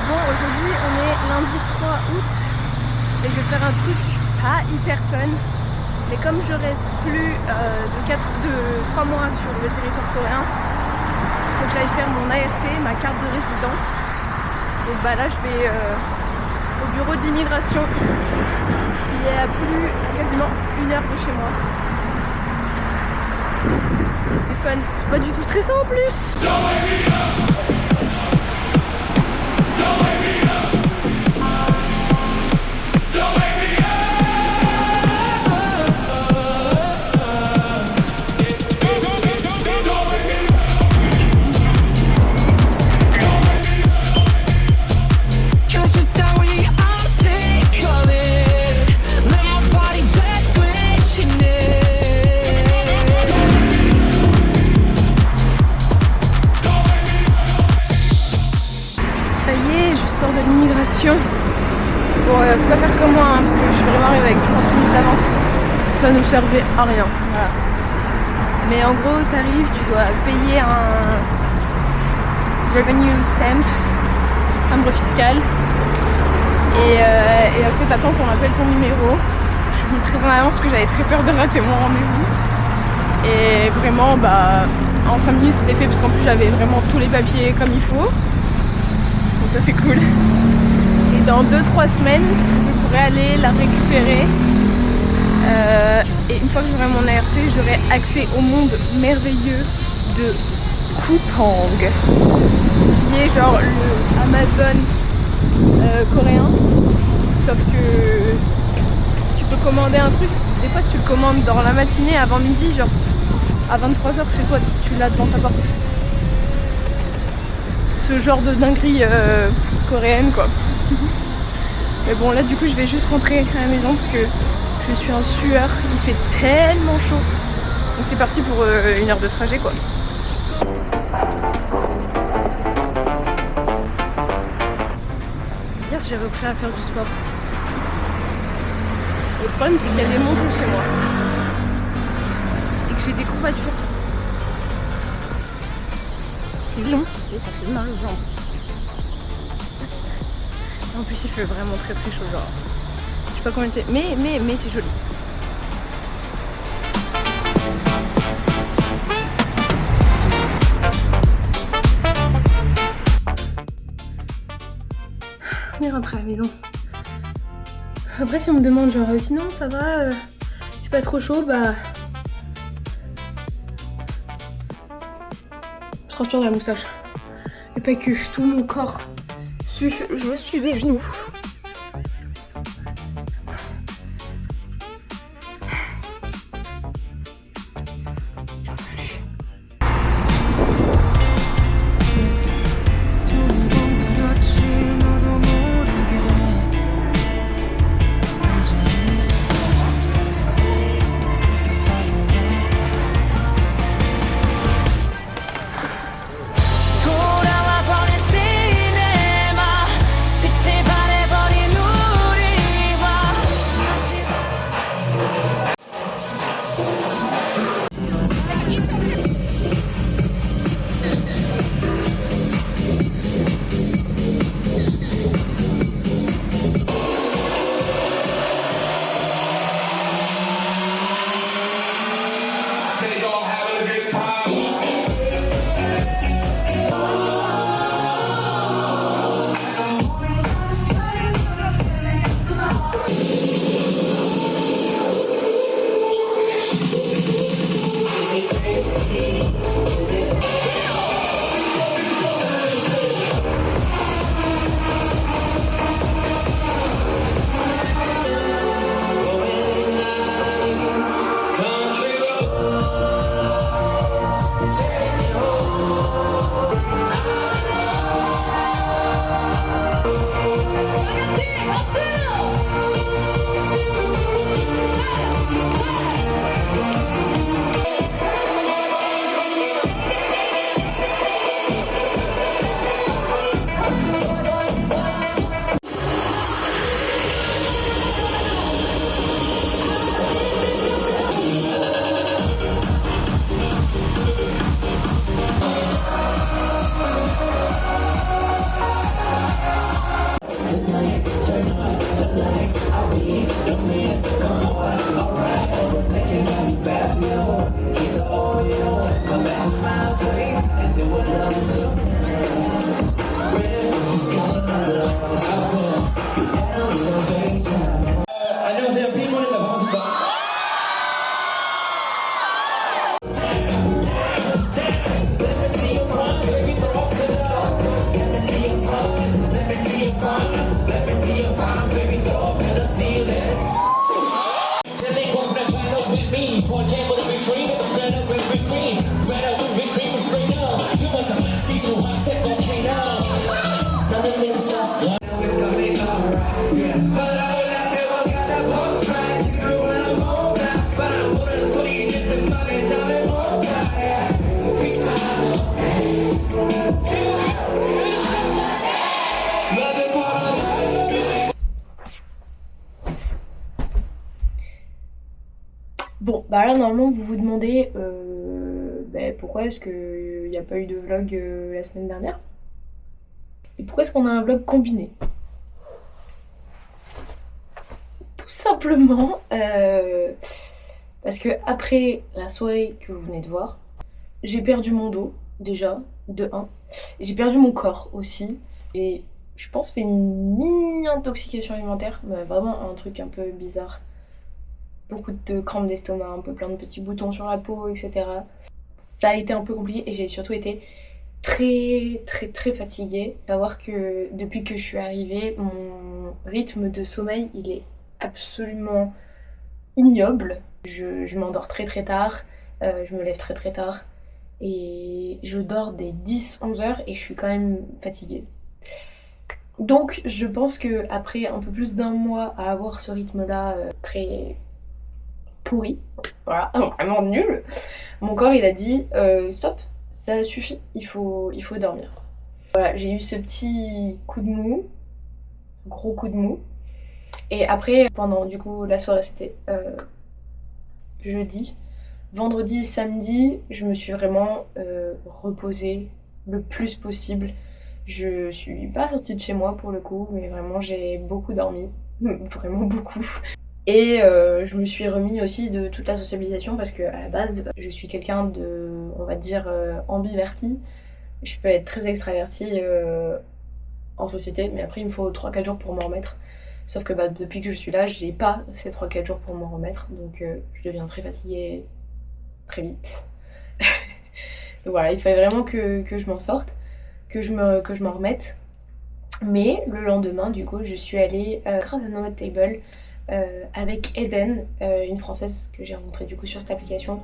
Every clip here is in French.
Bon, aujourd'hui on est lundi 3 août et je vais faire un truc pas hyper fun. Mais comme je reste plus de 3 mois sur le territoire coréen, il faut que j'aille faire mon ARC, ma carte de résident. Donc bah là je vais au bureau de l'immigration qui est à quasiment 1 heure de chez moi. C'est fun, c'est pas du tout stressant en plus. Bon, faut pas faire comme moi, hein, parce que je suis vraiment arrivée avec 30 minutes d'avance. Ça nous servait à rien. Voilà. Mais en gros, t'arrives, tu dois payer un revenue stamp, timbre fiscal. Et après, t'attends qu'on appelle ton numéro. Je suis venue très en avance parce que j'avais très peur de rater mon rendez-vous. Et vraiment, bah, en 5 minutes, c'était fait parce qu'en plus, j'avais vraiment tous les papiers comme il faut. Donc ça, c'est cool. Et dans 2-3 semaines, je pourrais aller la récupérer. Et une fois que j'aurai mon ARC, j'aurai accès au monde merveilleux de Coupang, qui est genre le Amazon coréen. Sauf que tu peux commander un truc, des fois si tu le commandes dans la matinée avant midi, genre à 23h chez toi, tu l'as devant ta porte. Ce genre de dinguerie coréenne quoi. Mais bon là du coup je vais juste rentrer à la maison parce que je suis en sueur, il fait tellement chaud. Donc c'est parti pour 1 heure de trajet quoi. Hier j'ai repris à faire du sport. Le problème c'est qu'il y a des montées chez moi. Et que j'ai des courbatures. C'est long et ça fait mal aux jambes. En plus il fait vraiment très très chaud genre. Je sais pas comment c'est. Mais c'est joli. On est rentré à la maison. Après si on me demande genre sinon ça va, je suis pas trop chaud, bah. Je transpire la moustache. Et pas que tout mon corps. Je suis des genoux. 돌아와 버린 시네마 빛이 반해버린 Bah là normalement vous vous demandez pourquoi est-ce qu'il n'y a pas eu de vlog la semaine dernière? Et pourquoi est-ce qu'on a un vlog combiné? Tout simplement parce que après la soirée que vous venez de voir, j'ai perdu mon dos déjà, de 1. J'ai perdu mon corps aussi. Et je pense fait une mini intoxication alimentaire, mais vraiment un truc un peu bizarre. Beaucoup de crampes d'estomac, un peu plein de petits boutons sur la peau, etc. Ça a été un peu compliqué et j'ai surtout été très fatiguée. Savoir que depuis que je suis arrivée, mon rythme de sommeil il est absolument ignoble. Je m'endors très tard, je me lève très tard et je dors des 10-11 heures et je suis quand même fatiguée. Donc je pense que après un peu plus d'un mois à avoir ce rythme là très pourri, voilà, vraiment nul, mon corps il a dit stop, ça suffit, il faut dormir. Voilà, j'ai eu ce petit coup de mou, gros coup de mou. Et après, pendant du coup la soirée c'était jeudi, vendredi, samedi, je me suis vraiment reposée le plus possible. Je suis pas sortie de chez moi pour le coup, mais vraiment j'ai beaucoup dormi, vraiment beaucoup. Et je me suis remis aussi de toute la sociabilisation parce que à la base, je suis quelqu'un de, on va dire, ambiverti. Je peux être très extravertie en société, mais après il me faut 3-4 jours pour m'en remettre. Sauf que depuis que je suis là, j'ai pas ces 3-4 jours pour m'en remettre, donc je deviens très fatiguée très vite. Donc voilà, il fallait vraiment que je m'en sorte, que je m'en remette. Mais le lendemain, du coup, je suis allée, grâce à Nomad Table, avec Eden, une française que j'ai rencontrée du coup sur cette application,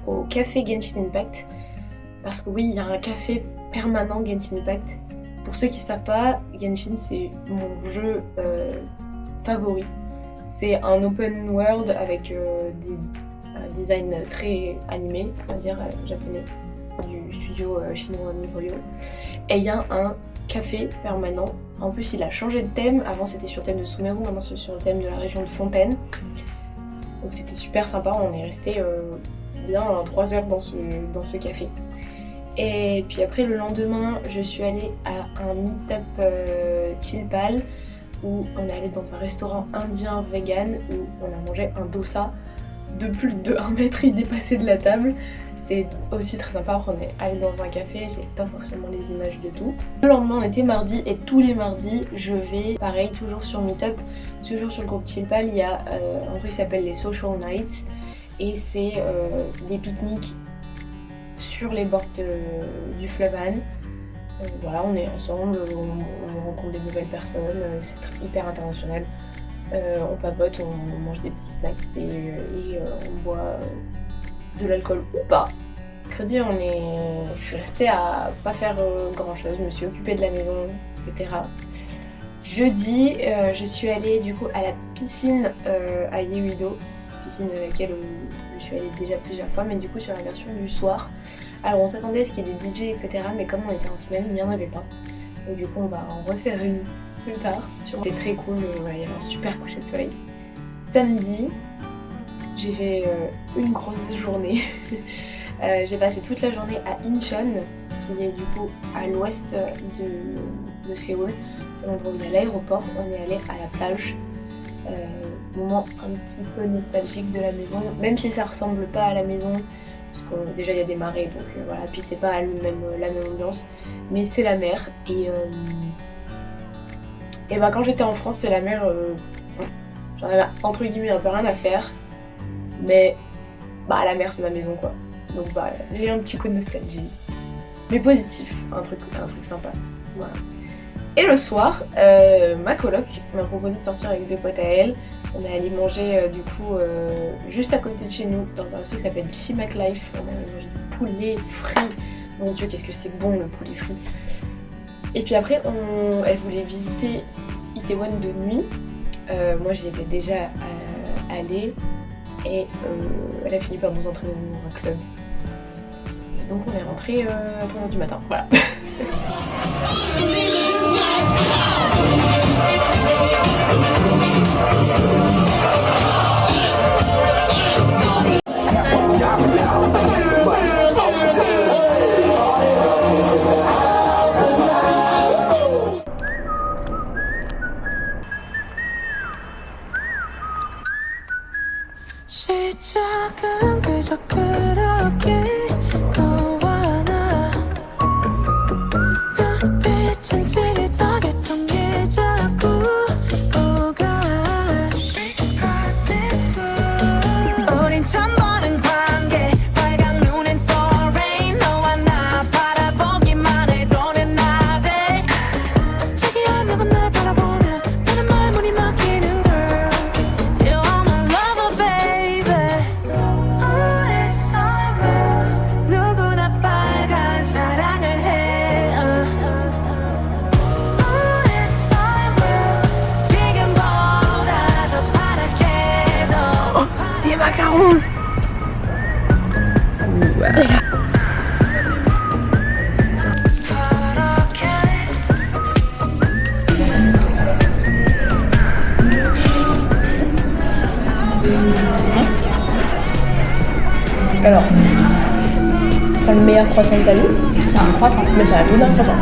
au café Genshin Impact. Parce que oui, il y a un café permanent Genshin Impact. Pour ceux qui ne savent pas, Genshin c'est mon jeu favori. C'est un open world avec un design très animé, on va dire japonais, du studio chinois MiHoYo. Et il y a un café permanent. En plus, il a changé de thème. Avant, c'était sur le thème de Sumeru, maintenant c'est sur le thème de la région de Fontaine. Donc c'était super sympa. On est resté bien 3 heures dans ce café. Et puis après, le lendemain, je suis allée à un meet-up Chilpal où on est allé dans un restaurant indien vegan où on a mangé un dosa de plus de 1 mètre, il dépassait de la table. C'était aussi très sympa, on est allé dans un café, j'ai pas forcément les images de tout. Le lendemain on était mardi et tous les mardis je vais, pareil, toujours sur Meetup, toujours sur le groupe Chilpal, il y a un truc qui s'appelle les Social Nights et c'est des pique-niques sur les bords du fleuve Han. Voilà, on est ensemble, on rencontre des nouvelles personnes, c'est hyper international. On papote, on mange des petits snacks et on boit de l'alcool ou pas. Mercredi, je suis restée à pas faire grand chose, je me suis occupée de la maison, etc. Jeudi, je suis allée du coup à la piscine à Yeouido, piscine à laquelle je suis allée déjà plusieurs fois, mais du coup sur la version du soir. Alors on s'attendait à ce qu'il y ait des DJ, etc. Mais comme on était en semaine, il n'y en avait pas. Donc du coup on va en refaire une plus tard. C'était très cool, il y avait un super coucher de soleil. Samedi, j'ai fait une grosse journée. J'ai passé toute la journée à Incheon, qui est du coup à l'ouest de Séoul. C'est l'endroit où il y a l'aéroport. On est allé à la plage. Moment un petit peu nostalgique de la maison, même si ça ressemble pas à la maison. Parce que déjà il y a des marées, donc voilà, puis c'est pas la même ambiance, mais c'est la mer. Et bah quand j'étais en France, c'est la mer, j'en avais entre guillemets un peu rien à faire, mais bah la mer c'est ma maison quoi. Donc bah j'ai un petit coup de nostalgie, mais positif, un truc sympa. Voilà. Et le soir, ma coloc m'a proposé de sortir avec 2 potes à elle. On est allé manger du coup juste à côté de chez nous dans un resto qui s'appelle Chimac Life. On a mangé du poulet frit. Mon dieu, qu'est-ce que c'est bon le poulet frit. Et puis après, elle voulait visiter Itaewon de nuit. Moi j'y étais déjà allée et elle a fini par nous entraîner dans un club. Et donc on est rentré à 3h du matin. Voilà. 그저 그렇게 너와 나 눈빛은 찌릿하겠던 게 자꾸 오가 우린 처음 보는 관계 빨강 눈엔 foreign 너와 나 바라보기만 해도는 나대 자기야 누군 날 바라보면 나는 말문이 막히는 girl You are my lover baby 우리 서로 누구나 빨간 사랑을 해 우리 서로 지금보다 더 파랗게 더 Des macarons. Alors, c'est pas le meilleur croissant d'Italie. C'est un croissant. Mais c'est un goût d'un croissant.